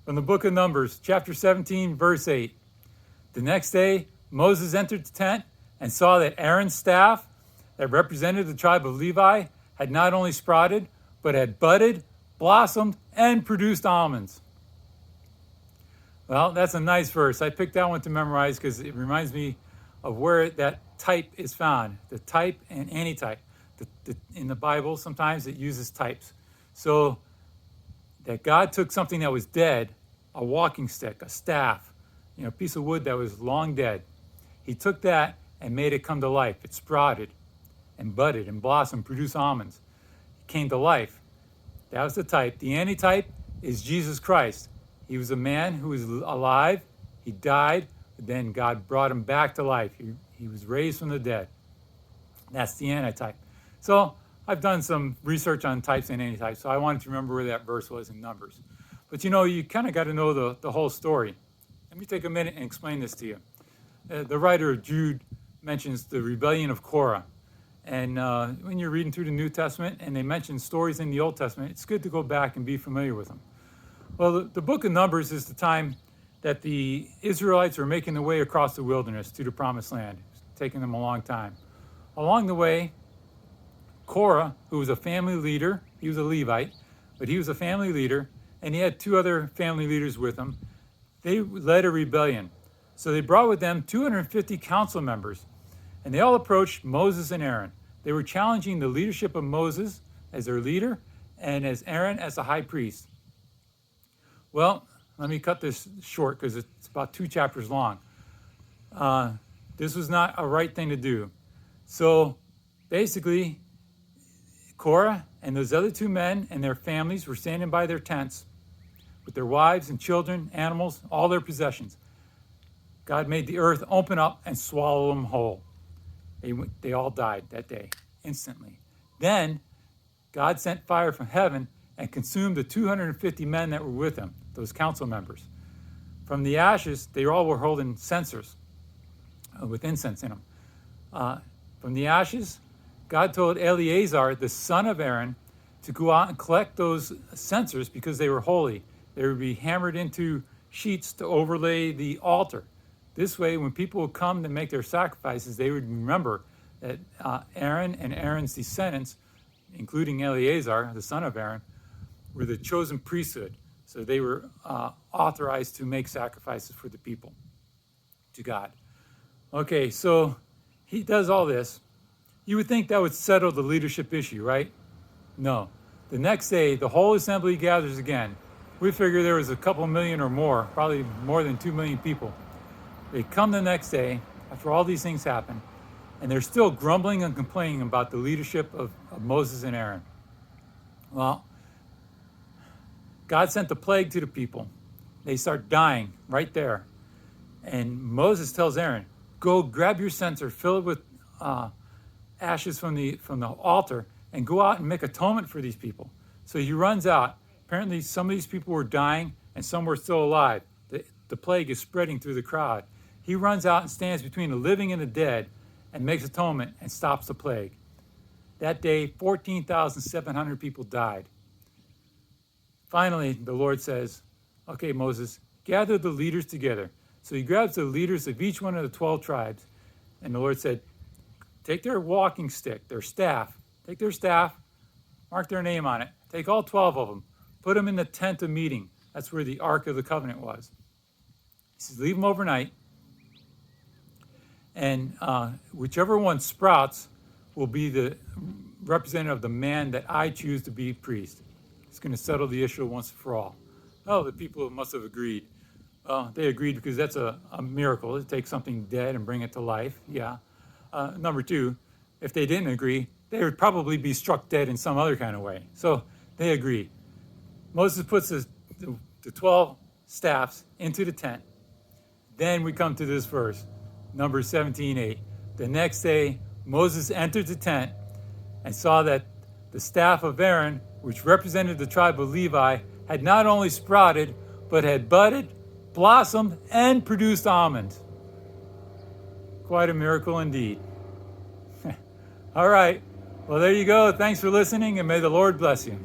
from the book of Numbers, chapter 17, verse 8. The next day, Moses entered the tent and saw that Aaron's staff that represented the tribe of Levi had not only sprouted, but had budded, blossomed, and produced almonds. Well, that's a nice verse. I picked that one to memorize because it reminds me of where that type is found, the type and antitype. In the Bible, sometimes it uses types. So that God took something that was dead, a walking stick, a staff, a piece of wood that was long dead. He took that and made it come to life. It sprouted and budded and blossomed, produced almonds. It came to life. That was the type. The antitype is Jesus Christ. He was a man who was alive. He died, but then God brought him back to life. He was raised from the dead. That's the antitype. So I've done some research on types and antitypes, so I wanted to remember where that verse was in Numbers. But you kind of got to know the whole story. Let me take a minute and explain this to you. The writer of Jude mentions the rebellion of Korah. And when you're reading through the New Testament and they mention stories in the Old Testament, it's good to go back and be familiar with them. Well, the book of Numbers is the time that the Israelites are making their way across the wilderness to the Promised Land. It's taking them a long time. Along the way, Korah, who was a family leader, he was a Levite, but he was a family leader, and he had two other family leaders with him. They led a rebellion. So they brought with them 250 council members, and they all approached Moses and Aaron. They were challenging the leadership of Moses as their leader and as Aaron as the high priest. Well, let me cut this short because it's about 2 chapters long. This was not a right thing to do. So basically, Korah and those other 2 men and their families were standing by their tents with their wives and children, animals, all their possessions. God made the earth open up and swallow them whole. They all died that day, instantly. Then God sent fire from heaven and consumed the 250 men that were with him, those council members. From the ashes, they all were holding censers with incense in them. From the ashes, God told Eleazar, the son of Aaron, to go out and collect those censers because they were holy. They would be hammered into sheets to overlay the altar. This way, when people would come to make their sacrifices, they would remember that Aaron and Aaron's descendants, including Eleazar, the son of Aaron, were the chosen priesthood. So they were authorized to make sacrifices for the people, to God. Okay, so he does all this. You would think that would settle the leadership issue, right? No. The next day, the whole assembly gathers again. We figure there was a couple million or more, probably more than 2 million people. They come the next day, after all these things happen, and they're still grumbling and complaining about the leadership of Moses and Aaron. Well, God sent the plague to the people. They start dying right there. And Moses tells Aaron, go grab your censer, fill it with ashes from the altar, and go out and make atonement for these people. So he runs out. Apparently some of these people were dying and some were still alive. The plague is spreading through the crowd. He runs out and stands between the living and the dead and makes atonement and stops the plague. That day, 14,700 people died. Finally, the Lord says, okay, Moses, gather the leaders together. So he grabs the leaders of each one of the 12 tribes. And the Lord said, take their walking stick, their staff, mark their name on it. Take all 12 of them, put them in the tent of meeting. That's where the Ark of the Covenant was. He says, leave them overnight. And whichever one sprouts will be the representative of the man that I choose to be priest. It's going to settle the issue once and for all. Oh, the people must have agreed. They agreed because that's a miracle. To take something dead and bring it to life. Yeah. Number 2, if they didn't agree, they would probably be struck dead in some other kind of way. So they agreed. Moses puts the 12 staffs into the tent. Then we come to this verse, Numbers 17:8. The next day, Moses entered the tent and saw that the staff of Aaron, which represented the tribe of Levi, had not only sprouted, but had budded, blossomed, and produced almonds. Quite a miracle indeed. All right. Well, there you go. Thanks for listening, and may the Lord bless you.